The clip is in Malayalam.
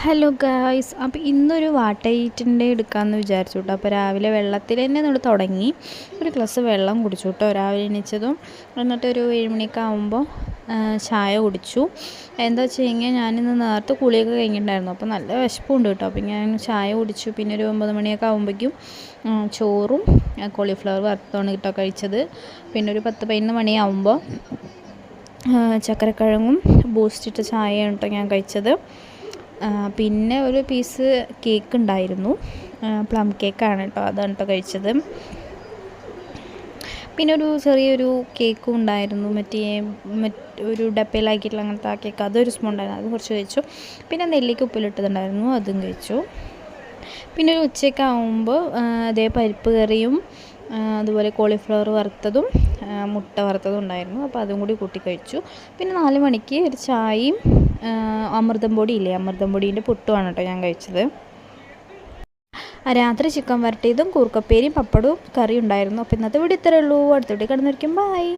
ഹലോ ഗായ്സ്, അപ്പോൾ ഇന്നൊരു വാട്ടയിറ്റിൻ്റെ എടുക്കാമെന്ന് വിചാരിച്ചു കേട്ടോ. അപ്പോൾ രാവിലെ വെള്ളത്തിൽ തന്നെ നമ്മൾ തുടങ്ങി. ഒരു ഗ്ലാസ് വെള്ളം കുടിച്ചു കേട്ടോ രാവിലെ എണീച്ചതും. എന്നിട്ടൊരു 7 മണിയൊക്കെ ആകുമ്പോൾ ചായ കുടിച്ചു. എന്താ വെച്ച് കഴിഞ്ഞാൽ ഞാനിന്ന് നേരത്തെ കുളിയൊക്കെ കഴിഞ്ഞിട്ടുണ്ടായിരുന്നു. അപ്പോൾ നല്ല വിശപ്പുണ്ട് കേട്ടോ. അപ്പോൾ ഞാൻ ചായ കുടിച്ചു. പിന്നെ ഒരു 9 മണിയൊക്കെ ആകുമ്പോഴേക്കും ചോറും കോളിഫ്ലവർ വറുത്താണ് കേട്ടോ കഴിച്ചത്. പിന്നെ ഒരു 10-11 മണിയാകുമ്പോൾ ചക്കരക്കിഴങ്ങും ബൂസ്റ്റിട്ട ചായയാണ് കേട്ടോ ഞാൻ കഴിച്ചത്. പിന്നെ ഒരു പീസ് കേക്ക് ഉണ്ടായിരുന്നു, പ്ലം കേക്കാണ് കേട്ടോ, അതാണ് കേട്ടോ കഴിച്ചത്. പിന്നെ ഒരു ചെറിയൊരു കേക്കും ഉണ്ടായിരുന്നു, ഒരു ഡപ്പയിലാക്കിയിട്ടുള്ള അങ്ങനത്തെ ആ കേക്ക്, അതൊരു സ്പൂൺ ഉണ്ടായിരുന്നു, അത് കുറച്ച് കഴിച്ചു. പിന്നെ നെല്ലിക്ക ഉപ്പിലിട്ടതുണ്ടായിരുന്നു, അതും കഴിച്ചു. പിന്നെ ഒരു ഉച്ചയ്ക്ക് ആകുമ്പോൾ അതേ പരിപ്പ് കറിയും അതുപോലെ കോളിഫ്ലവർ വറുത്തതും മുട്ട വറുത്തതും ഉണ്ടായിരുന്നു. അപ്പോൾ അതും കൂടി കൂട്ടി കഴിച്ചു. പിന്നെ 4 മണിക്ക് ഒരു ചായയും അമൃതം പൊടിയില്ലേ, അമൃതം പൊടീൻ്റെ പുട്ടുമാണ് കേട്ടോ ഞാൻ കഴിച്ചത്. രാത്രി ചിക്കൻ വരട്ടിയതും കൂർക്കപ്പേരിയും പപ്പടവും കറിയും ഉണ്ടായിരുന്നു. അപ്പോൾ ഇന്നത്തെ വീഡിയോ ഇത്രയേ ഉള്ളൂ. അടുത്ത വീഡിയോ കിടന്നിരിക്കും. ബൈ.